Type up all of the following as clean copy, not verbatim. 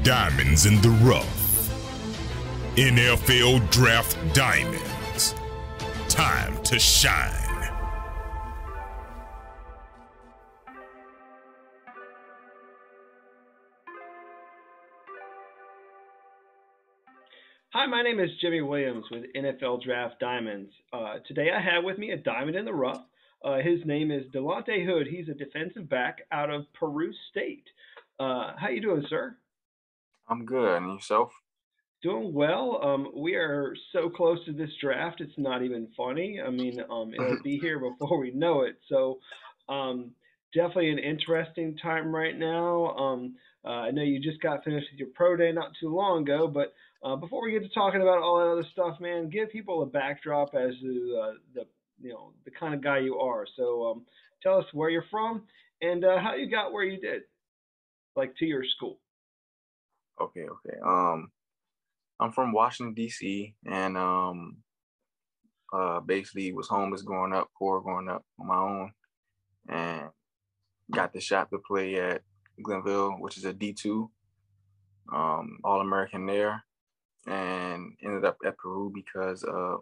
Diamonds in the rough. NFL Draft Diamonds. Time to shine. Hi, my name is Jimmy Williams with NFL Draft Diamonds. Today I have with me a diamond in the rough. His name is Delonte Hood. He's a defensive back out of Peru State. How you doing, sir? I'm good. And yourself? Doing well. We are so close to this draft, it's not even funny. I mean, it'll be here before we know it. So, definitely an interesting time right now. I know you just got finished with your pro day not too long ago, but before we get to talking about all that other stuff, man, give people a backdrop as to the kind of guy you are. So, tell us where you're from and how you got where you did, like to your school. Okay. I'm from Washington, D.C., and basically was homeless growing up, poor growing up on my own, and got the shot to play at Glenville, which is a D2, All-American there, and ended up at Peru because of,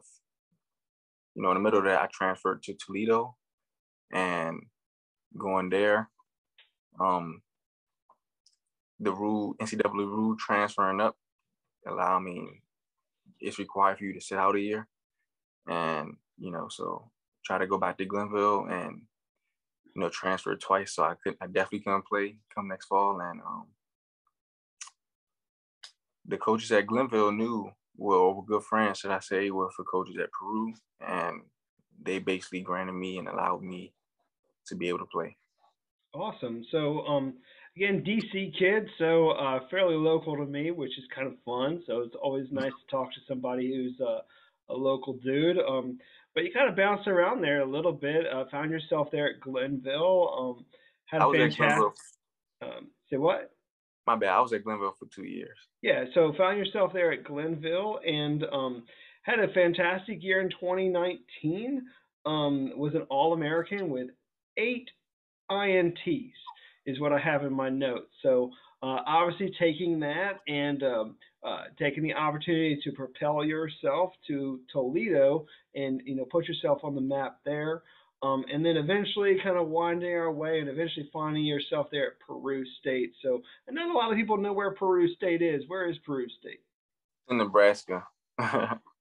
in the middle of that, I transferred to Toledo, and going there, the NCAA rule transferring up it's required for you to sit out a year. And, so try to go back to Glenville and, transfer twice. So I definitely couldn't play come next fall. And the coaches at Glenville were good friends, should I say, were for coaches at Peru. And they basically granted me and allowed me to be able to play. Awesome. So, again, DC kid, so fairly local to me, which is kind of fun. So it's always nice to talk to somebody who's a local dude. But you kind of bounced around there a little bit. Found yourself there at Glenville. Had a fantastic. Say what? My bad. I was at Glenville for 2 years. Yeah. So found yourself there at Glenville and had a fantastic year in 2019. Was an All-American with 8 INTs is what I have in my notes. So obviously taking that and taking the opportunity to propel yourself to Toledo and put yourself on the map there, and then eventually kind of winding our way and eventually finding yourself there at Peru State. So I know a lot of people know where Peru State is. Where is Peru State? In Nebraska.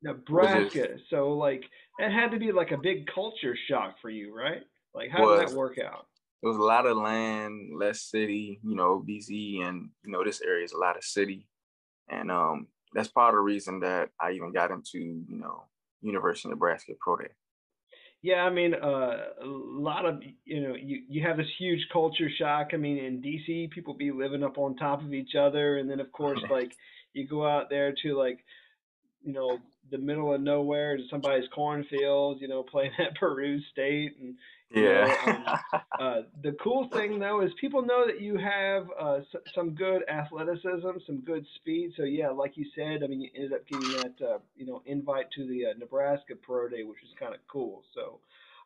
Nebraska. So like that had to be like a big culture shock for you, right? Like how did that work out? There was a lot of land, less city, DC, and, this area is a lot of city. And that's part of the reason that I even got into, University of Nebraska Pro Day. Yeah, I mean, a lot of, you have this huge culture shock. I mean, in DC, people be living up on top of each other. And then, of course, like, you go out there to, like, the middle of nowhere to somebody's cornfields, playing at Peru State. And, the cool thing, though, is people know that you have some good athleticism, some good speed. So, yeah, like you said, I mean, you ended up getting that, invite to the Nebraska Pro Day, which is kind of cool. So,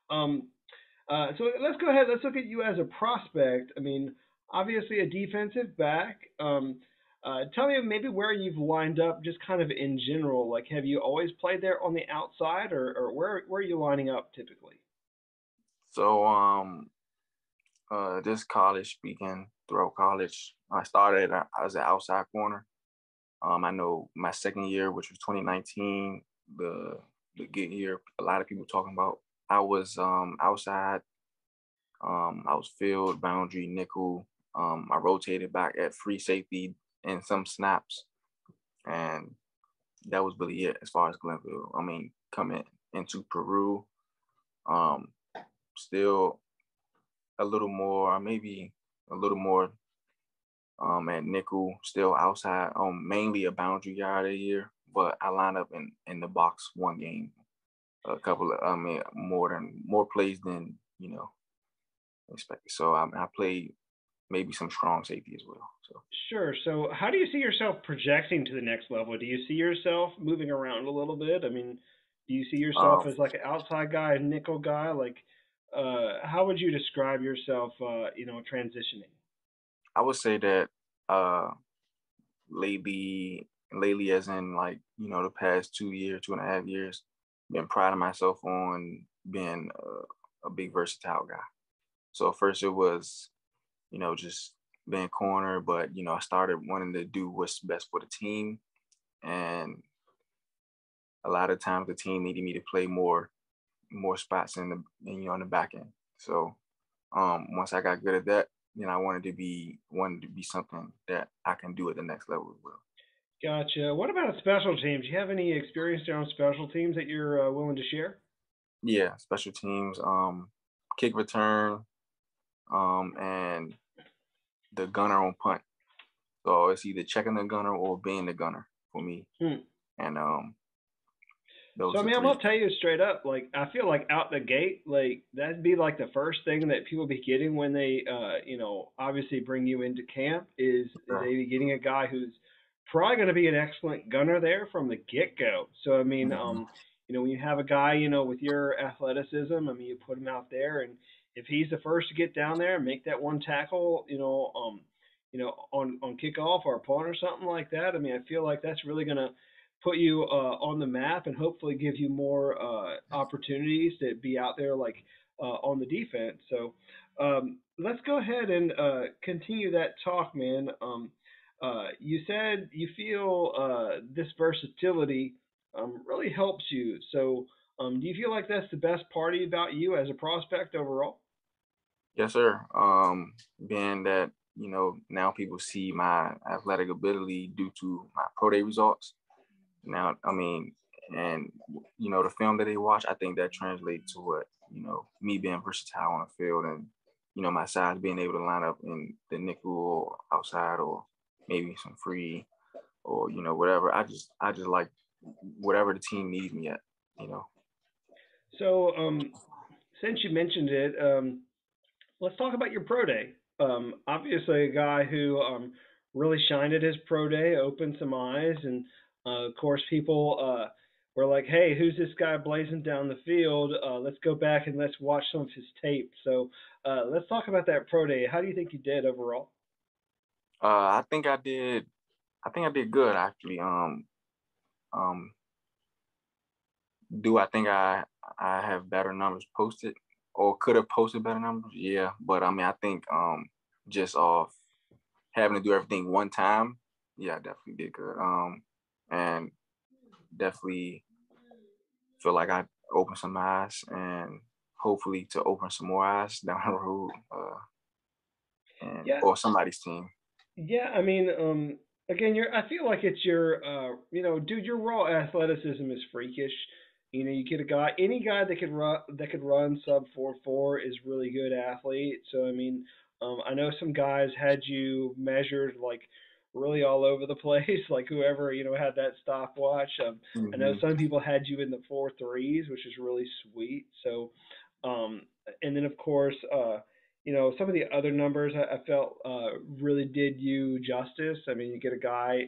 so let's go ahead. Let's look at you as a prospect. I mean, obviously a defensive back. Tell me maybe where you've lined up just kind of in general. Like, have you always played there on the outside or where are you lining up typically? So, just college speaking, throughout college, I started as an outside corner. I know my second year, which was 2019, the good year, a lot of people talking about, I was outside. I was field, boundary, nickel. I rotated back at free safety in some snaps. And that was really it as far as Glenville. I mean, coming into Peru, still a little more, maybe a little more at nickel, still outside, mainly a boundary guy a year, but I line up in the box one game, a couple of, more plays than, expected. So I played maybe some strong safety as well. So sure. So how do you see yourself projecting to the next level? Do you see yourself moving around a little bit? I mean, do you see yourself as like an outside guy, a nickel guy? Like, how would you describe yourself, transitioning? I would say that lately as in like, the past 2.5 years, been priding myself on being a big versatile guy. So first it was, just being corner, but I started wanting to do what's best for the team, and a lot of times the team needed me to play more spots in the back end. So once I got good at that, I wanted to be something that I can do at the next level as well. Gotcha. What about special teams? Do you have any experience there on special teams that you're willing to share? Yeah, special teams, kick return, and the gunner on punt. So it's either checking the gunner or being the gunner for me. And those So I are mean, I'm three. gonna tell you straight up, like I feel like out the gate, like that'd be like the first thing that people be getting when they, obviously bring you into camp is they be getting a guy who's probably going to be an excellent gunner there from the get go. So I mean, Mhm. when you have a guy, with your athleticism, I mean, you put him out there, and if he's the first to get down there and make that one tackle, on kickoff or a punt or something like that, I mean, I feel like that's really gonna put you on the map and hopefully give you more opportunities to be out there like on the defense. So let's go ahead and continue that talk, man. You said you feel this versatility really helps you. So do you feel like that's the best part about you as a prospect overall? Yes, sir. Being that, now people see my athletic ability due to my pro day results. Now, I mean, and the film that they watch, I think that translates to what, me being versatile on the field, and my size being able to line up in the nickel or outside, or maybe some free, or whatever. I just like whatever the team needs me at, you know. So since you mentioned it, let's talk about your pro day. Obviously, a guy who really shined at his pro day, opened some eyes, and of course, people were like, "Hey, who's this guy blazing down the field? Let's go back and let's watch some of his tape." So let's talk about that pro day. How do you think you did overall? I think I did. I think I did good actually. Um, do I think I have better numbers posted, or could have posted better numbers? Yeah, but I mean, I think just off having to do everything one time, yeah, I definitely did good. And definitely feel like I opened some eyes, and hopefully to open some more eyes down the road, and Yeah, or somebody's team. yeah. I mean, again, I feel like it's your, dude, your raw athleticism is freakish. You get a guy, any guy that could run sub 4.4 is really good athlete. So I mean, I know some guys had you measured like really all over the place, like whoever had that stopwatch. I know Hmm. some people had you in the 4.3s, which is really sweet. So, um, and then of course, some of the other numbers I felt really did you justice. I mean, you get a guy,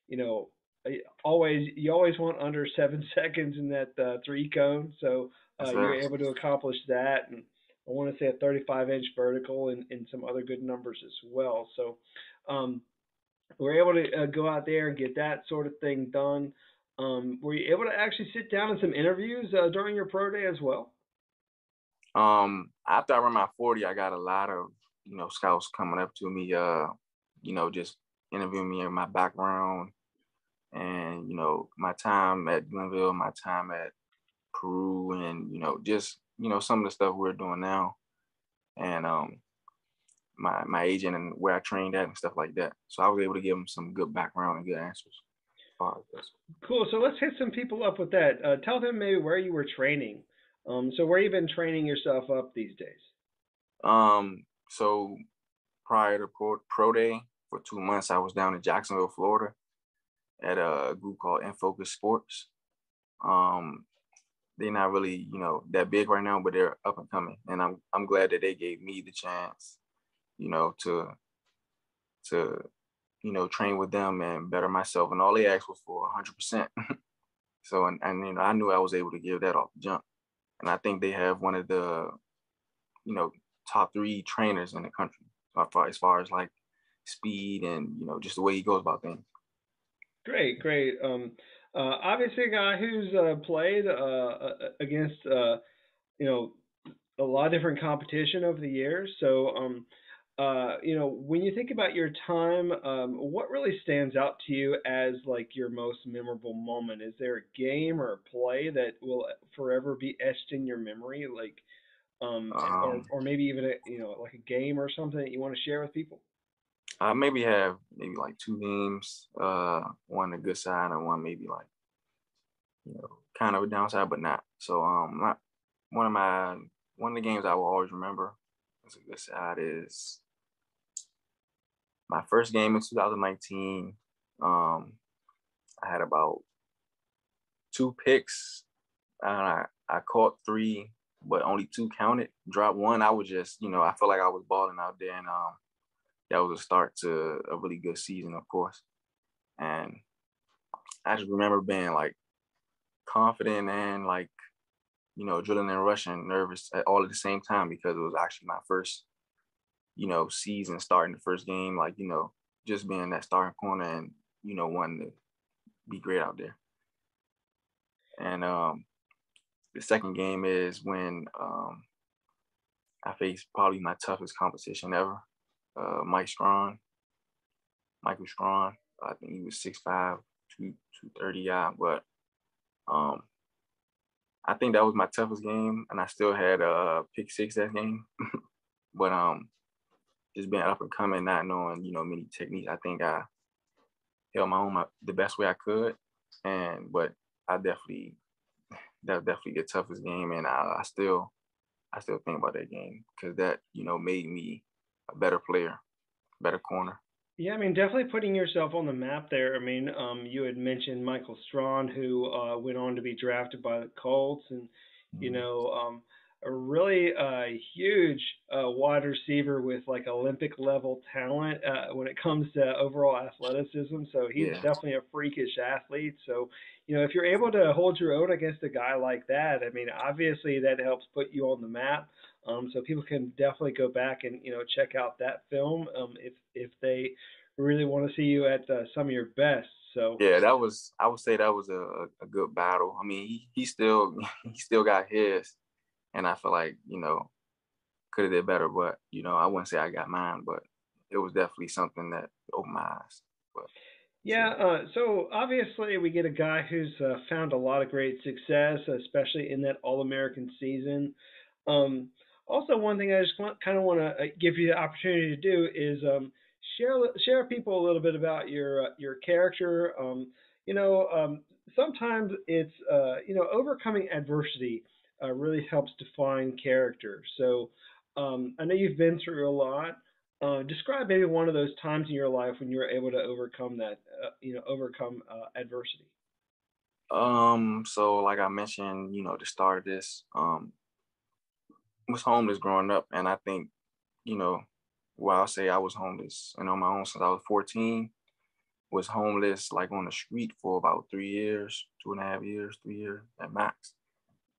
you know, you always want under 7 seconds in that three cone, so Yes, you're sir. able to accomplish that, and I want to say a 35-inch vertical and some other good numbers as well. So um, we're able to go out there and get that sort of thing done. Were you able to actually sit down in some interviews during your pro day as well? After I run my 40, I got a lot of, scouts coming up to me, just interviewing me in my background, and, my time at Glenville, my time at Peru, and, just, some of the stuff we're doing now, and my agent and where I trained at and stuff like that. So I was able to give them some good background and good answers as far as this. Cool. So let's hit some people up with that. Tell them maybe where you were training. So where you been training yourself up these days? So prior to pro day for 2 months, I was down in Jacksonville, Florida, at a group called In Focus Sports. Um, they're not really, that big right now, but they're up and coming, and I'm glad that they gave me the chance, to train with them and better myself. And all they asked was for 100%. So and I knew I was able to give that off the jump. And I think they have one of the top three trainers in the country as far as like speed and just the way he goes about things. Great, great. Obviously, a guy who's played against you know a lot of different competition over the years. So, when you think about your time, what really stands out to you as like your most memorable moment? Is there a game or a play that will forever be etched in your memory, like, Um, or maybe even a like a game or something that you want to share with people? I maybe have maybe like two games, one a good side and one maybe like kind of a downside, but not. So not one of my one of the games I will always remember as a good side is my first game in 2019. Um, I had about two picks. I caught three, but only two counted. Dropped one. I was just, I felt like I was balling out there, and that was a start to a really good season, of course. And I just remember being like confident and like, drilling and rushing, nervous all at the same time because it was actually my first, season starting the first game, like, just being that starting corner and, wanting to be great out there. And the second game is when I faced probably my toughest competition ever, Michael Strawn. I think he was 6'5", 230, yeah. But um, I think that was my toughest game, and I still had a pick six that game. But just being up and coming, not knowing many techniques, I think I held my own the best way I could. But I definitely that was definitely the toughest game, and I still think about that game because that made me a better player, better corner. Yeah, I mean, definitely putting yourself on the map there. I mean, you had mentioned Michael Strawn, who went on to be drafted by the Colts, and you Mhm. know, a really huge wide receiver with like Olympic level talent when it comes to overall athleticism. So he's Yeah, definitely a freakish athlete. So if you're able to hold your own against a guy like that, I mean, obviously that helps put you on the map. So people can definitely go back and check out that film if they really want to see you at some of your best. So yeah, I would say that was a good battle. I mean, he still he still got his, and I feel like could have did better, but I wouldn't say I got mine, but it was definitely something that opened my eyes. But yeah, yeah. so obviously we get a guy who's found a lot of great success, especially in that All-American season. Um, Also, one thing I just kind of want to give you the opportunity to do is share people a little bit about your character. You know, um, Sometimes it's overcoming adversity really helps define character. So I know you've been through a lot. Describe maybe one of those times in your life when you were able to overcome that, overcome adversity. So like I mentioned, the start of this, was homeless growing up, and I think, you know, well, I'll say I was homeless and on my own since I was 14. Was homeless like on the street for about 3 years, 2.5 years, 3 years at max.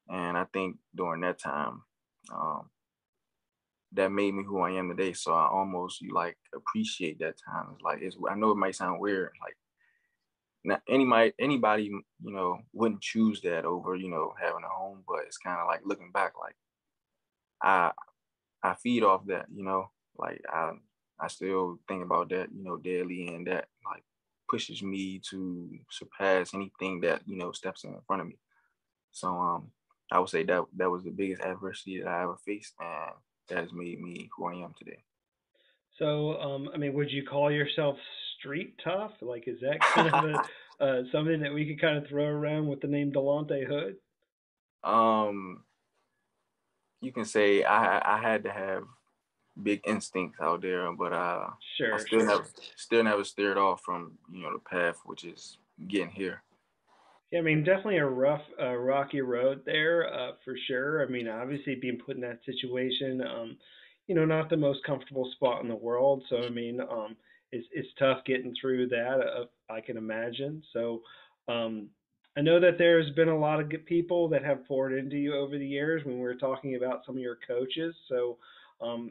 And I think during that time, um, that made me who I am today. So I almost like appreciate that time. It's like I know it might sound weird, like not anybody wouldn't choose that over having a home, but it's kind of like looking back, like I I feed off that, like I still think about that, daily, and that like pushes me to surpass anything that steps in front of me. So I would say that was the biggest adversity that I ever faced, and that has made me who I am today. So, I mean, would you call yourself street tough? Like, is that kind of a something that we could kind of throw around with the name Delonte Hood? um, you can say I had to have big instincts out there, but I Sure, still sure. never steered off from the path, which is getting here. Yeah, I mean, definitely a rough, rocky road there, for sure. I mean, obviously being put in that situation, not the most comfortable spot in the world. So, I mean, it's tough getting through that. I can imagine. So, um, I know that there's been a lot of good people that have poured into you over the years when we were talking about some of your coaches. So,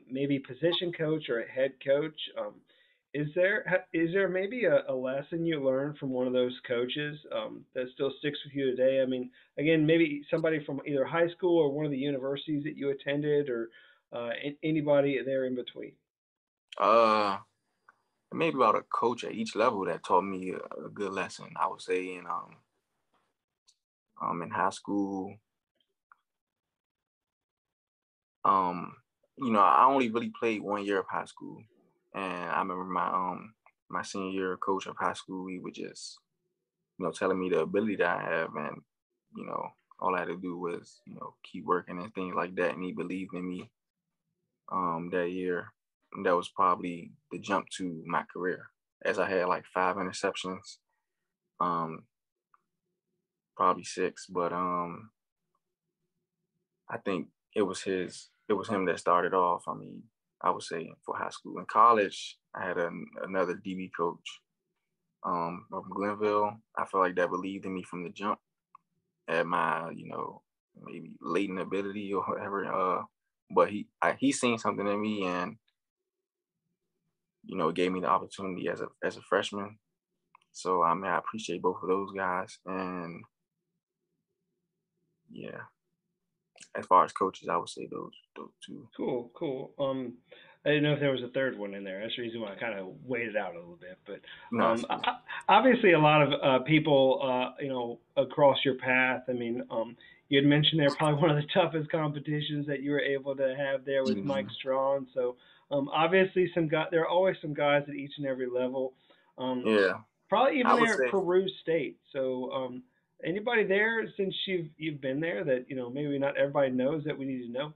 maybe position coach or a head coach. Is there maybe a lesson you learned from one of those coaches that still sticks with you today? I mean, again, maybe somebody from either high school or one of the universities that you attended, or anybody there in between. Uh, Maybe about a coach at each level that taught me a good lesson. I would say in high school, um, I only really played 1 year of high school, and I remember my senior year coach of high school, he would just telling me the ability that I have, and you know all I had to do was keep working and things like that, and he believed in me that year. And that was probably the jump to my career, as I had like 5 interceptions, um, probably six, but I think it was him that started off. I mean, I would say for high school. In college, I had another DB coach from Glenville. I feel like that believed in me from the jump at my, maybe latent ability or whatever. But he seen something in me, and it gave me the opportunity as a freshman. So I mean, I appreciate both of those guys, and yeah, as far as coaches, I would say those two. Cool, cool. I didn't know if there was a third one in there. That's the reason why I kind of waited out a little bit. But No, it's cool. obviously, a lot of people, across your path. I mean, you had mentioned there probably one of the toughest competitions that you were able to have there with Mike Mhm. Strawn. So, obviously, there are always some guys at each and every level. Um, Yeah, Probably I even would there at say Peru State. So, anybody there since you've been there that maybe not everybody knows that we need to know?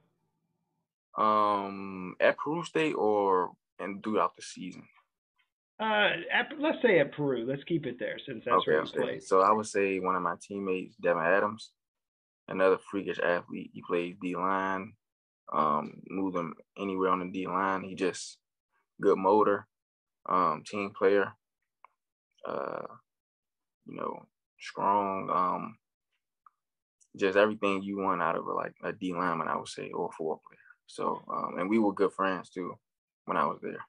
at Peru State or and throughout the season. Let's say at Peru. Let's keep it there since that's Okay, where you okay. played. So I would say one of my teammates, Devin Adams, another freakish athlete. He plays D line. Move him anywhere on the D line. He just good motor, team player. Uh, strong. Just everything you want out of a D lineman, I would say, or a four player. So, and we were good friends too when I was there.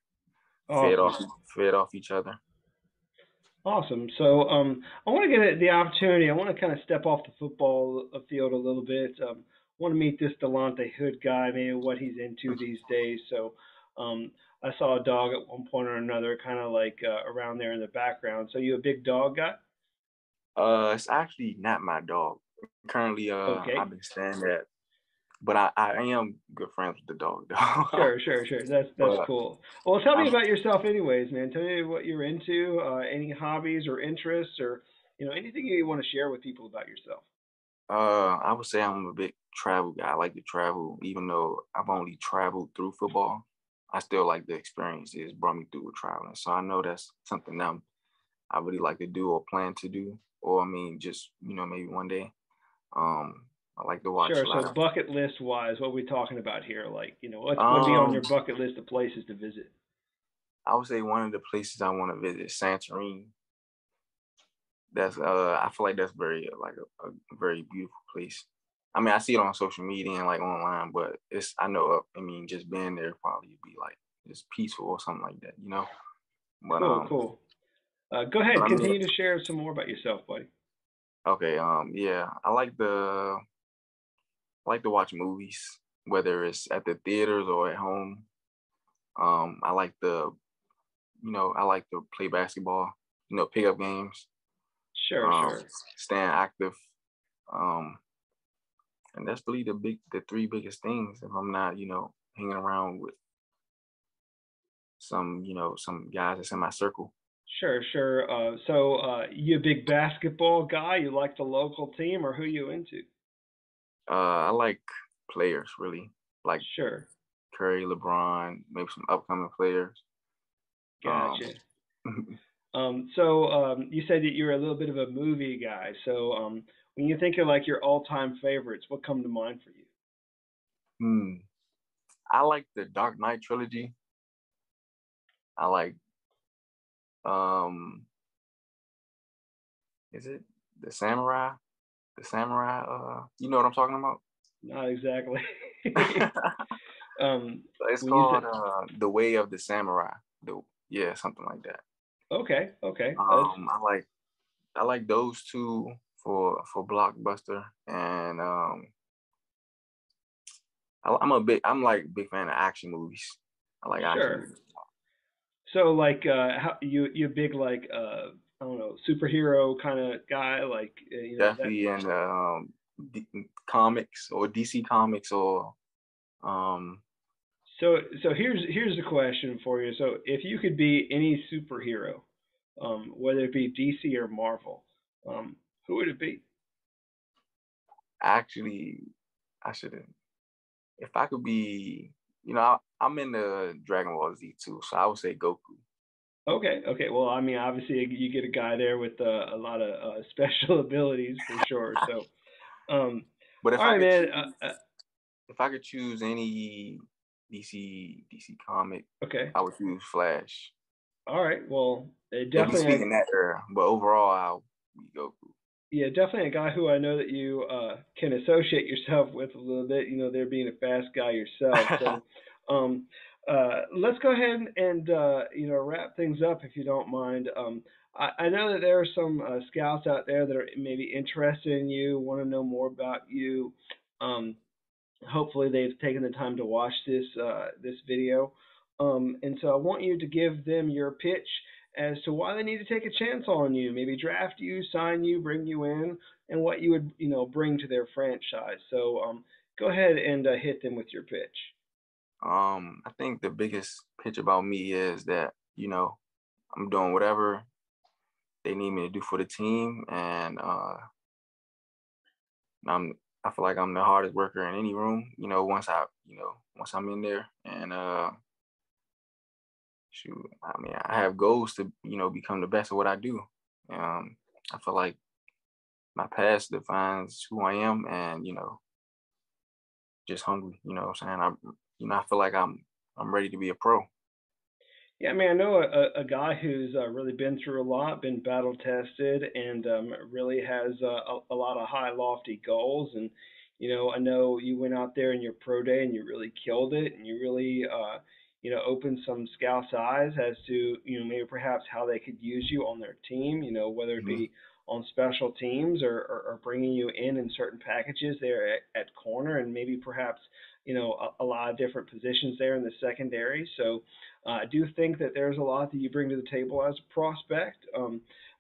Fed Awesome. off, fed off each other. Awesome. So, I want to get the opportunity. I want to kind of step off the football field a little bit. Want to meet this Delonte Hood guy, maybe what he's into these days. So, I saw a dog at one point or another, kind of like around there in the background. So, you a big dog guy? It's actually not my dog. Currently, I've Okay. been staying at, but I am good friends with the dog, though. Sure, sure, sure. That's But cool. Well, tell me I'm, about yourself, anyways, man. Tell me what you're into, any hobbies or interests, or anything you want to share with people about yourself. I would say I'm a big travel guy. I like to travel, even though I've only traveled through football. I still like the experiences brought me through with traveling. So I know that's something that I really like to do or plan to do, or I mean, just maybe one day. I like to watch Sure. a So lot of. bucket list wise, what are we talking about here? Like, what would be on Um, your bucket list of places to visit? I would say one of the places I want to visit is Santorini. That's I feel like that's very a very beautiful place. I mean, I see it on social media and like online, but I know I mean just being there probably would be like just peaceful or something like that. But Cool, cool. Go but ahead, I mean, continue to share some more about yourself, buddy. okay, yeah, I like to watch movies, whether it's at the theaters or at home. I like I like to play basketball, pickup games, Sure, um, sure. staying active. Um, And that's really the three biggest things. If I'm not, hanging around with some guys that's in my circle. Sure, sure. So, you a big basketball guy? You like the local team, or who you into? I like players really, like Sure. Curry, LeBron, maybe some upcoming players. Um, Gotcha. So, you said that you're a little bit of a movie guy. So, when you think of like your all-time favorites, what come to mind for you? hmm, I like the Dark Knight trilogy. I like um, is it the Samurai? The Samurai. You know what I'm talking about? Not exactly. um, It's when you said called The Way of the Samurai. Yeah, something like that. Okay, okay. I like those two for blockbuster, and I'm like big fan of action movies. I like action Sure. movies. So like, how you big like I don't know, superhero kind of guy, like you know that. Definitely in comics or DC comics or um So here's the question for you. So if you could be any superhero, whether it be DC or Marvel, who would it be? actually I should have, if I could be, I'm into Dragon Ball Z too, so I would say Goku. Okay, okay. Well, I mean, obviously you get a guy there with a lot of special abilities for sure. So, um, But all right, man. if I could choose any DC comic, Okay. I would choose Flash. All right. Well, Maybe definitely speaking that era, but overall I'll be Goku. yeah, definitely a guy who I know that you can associate yourself with a little bit. You know, there being a fast guy yourself. So, um, let's go ahead and you know wrap things up if you don't mind. I know that there are some scouts out there that are maybe interested in you, want to know more about you. Um, hopefully they've taken the time to watch this video. And so I want you to give them your pitch as to why they need to take a chance on you, maybe draft you, sign you, bring you in, and what you would bring to their franchise. So go ahead and hit them with your pitch. I think the biggest pitch about me is that, I'm doing whatever they need me to do for the team, and I feel like I'm the hardest worker in any room, once I'm in there. And shoot, I mean, I have goals to, become the best at what I do. I feel like my past defines who I am, and, just hungry, what I'm saying? I feel like I'm ready to be a pro. Yeah, I mean, I know a guy who's really been through a lot, been battle tested, and really has a lot of high, lofty goals. And I know you went out there in your pro day and you really killed it, and you really, opened some scouts' eyes as to maybe perhaps how they could use you on their team. Whether it Mhm. be on special teams or bringing you in certain packages there at corner, and maybe perhaps a lot of different positions there in the secondary. So. I do think that there's a lot that you bring to the table as a prospect.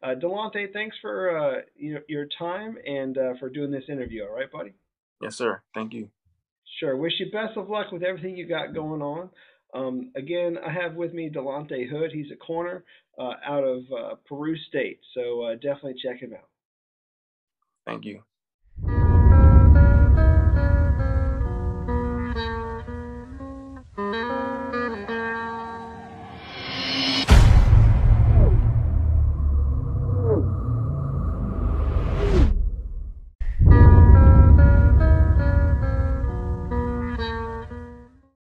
Delonte, thanks for your time and for doing this interview. All right, buddy. Yes, sir. Thank you. Sure. Wish you best of luck with everything you got going on. Again, I have with me Delonte Hood. He's a corner out of Peru State, so definitely check him out. Thank you.